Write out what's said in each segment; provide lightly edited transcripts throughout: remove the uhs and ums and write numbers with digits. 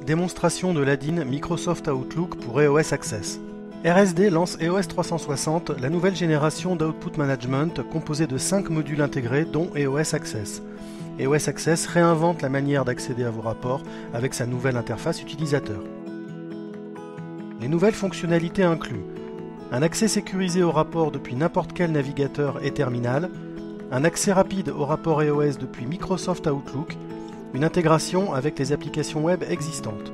démonstration de l'add-in Microsoft Outlook pour EOS Access. RSD lance EOS 360, la nouvelle génération d'Output Management composée de 5 modules intégrés dont EOS Access. EOS Access réinvente la manière d'accéder à vos rapports avec sa nouvelle interface utilisateur. Les nouvelles fonctionnalités incluent un accès sécurisé au rapport depuis n'importe quel navigateur et terminal, un accès rapide au rapport EOS depuis Microsoft Outlook, une intégration avec les applications web existantes.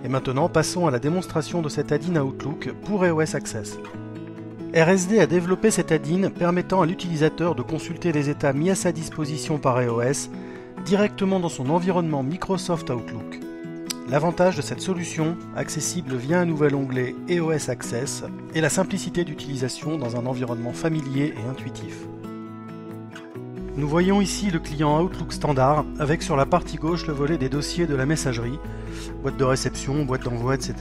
Et maintenant, passons à la démonstration de cet add-in Outlook pour EOS Access. RSD a développé cet add-in permettant à l'utilisateur de consulter les états mis à sa disposition par EOS directement dans son environnement Microsoft Outlook. L'avantage de cette solution, accessible via un nouvel onglet EOS Access, est la simplicité d'utilisation dans un environnement familier et intuitif. Nous voyons ici le client Outlook standard avec sur la partie gauche le volet des dossiers de la messagerie, boîte de réception, boîte d'envoi, etc.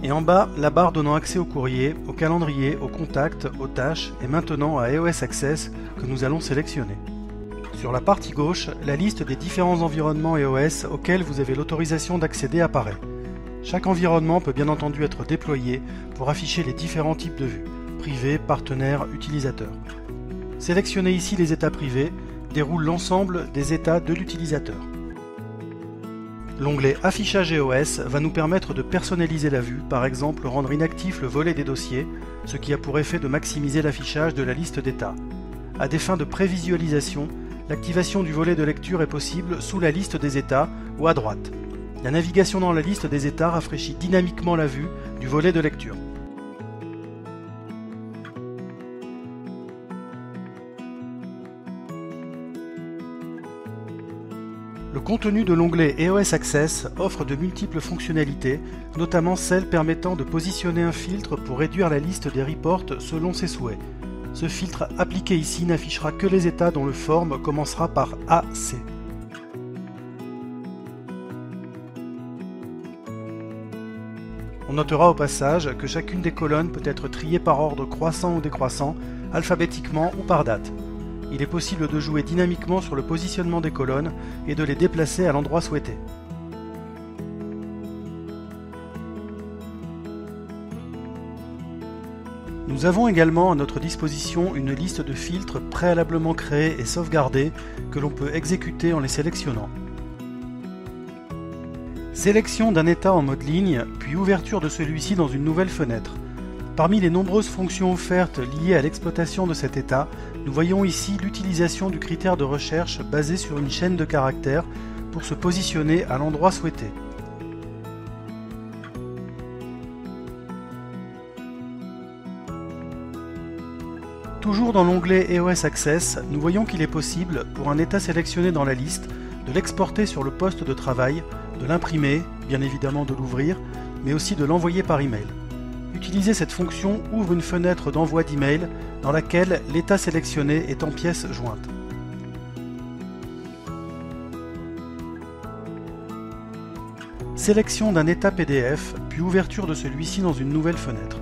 Et en bas, la barre donnant accès au courrier, au calendrier, aux contacts, aux tâches et maintenant à EOS Access que nous allons sélectionner. Sur la partie gauche, la liste des différents environnements EOS auxquels vous avez l'autorisation d'accéder apparaît. Chaque environnement peut bien entendu être déployé pour afficher les différents types de vues, privé, partenaire, utilisateur. Sélectionnez ici les états privés, déroule l'ensemble des états de l'utilisateur. L'onglet Affichage EOS va nous permettre de personnaliser la vue, par exemple rendre inactif le volet des dossiers, ce qui a pour effet de maximiser l'affichage de la liste d'états. À des fins de prévisualisation, l'activation du volet de lecture est possible sous la liste des états ou à droite. La navigation dans la liste des états rafraîchit dynamiquement la vue du volet de lecture. Le contenu de l'onglet EOS Access offre de multiples fonctionnalités, notamment celle permettant de positionner un filtre pour réduire la liste des reports selon ses souhaits. Ce filtre appliqué ici n'affichera que les états dont le forme commencera par AC. On notera au passage que chacune des colonnes peut être triée par ordre croissant ou décroissant, alphabétiquement ou par date. Il est possible de jouer dynamiquement sur le positionnement des colonnes et de les déplacer à l'endroit souhaité. Nous avons également à notre disposition une liste de filtres préalablement créés et sauvegardés que l'on peut exécuter en les sélectionnant. Sélection d'un état en mode ligne, puis ouverture de celui-ci dans une nouvelle fenêtre. Parmi les nombreuses fonctions offertes liées à l'exploitation de cet état, nous voyons ici l'utilisation du critère de recherche basé sur une chaîne de caractères pour se positionner à l'endroit souhaité. Toujours dans l'onglet EOS Access, nous voyons qu'il est possible, pour un état sélectionné dans la liste, de l'exporter sur le poste de travail, de l'imprimer, bien évidemment de l'ouvrir, mais aussi de l'envoyer par email. Utiliser cette fonction ouvre une fenêtre d'envoi d'email dans laquelle l'état sélectionné est en pièce jointe. Sélection d'un état PDF, puis ouverture de celui-ci dans une nouvelle fenêtre.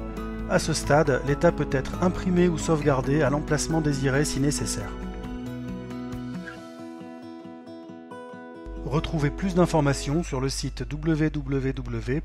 À ce stade, l'état peut être imprimé ou sauvegardé à l'emplacement désiré si nécessaire. Retrouvez plus d'informations sur le site www.rsd.com.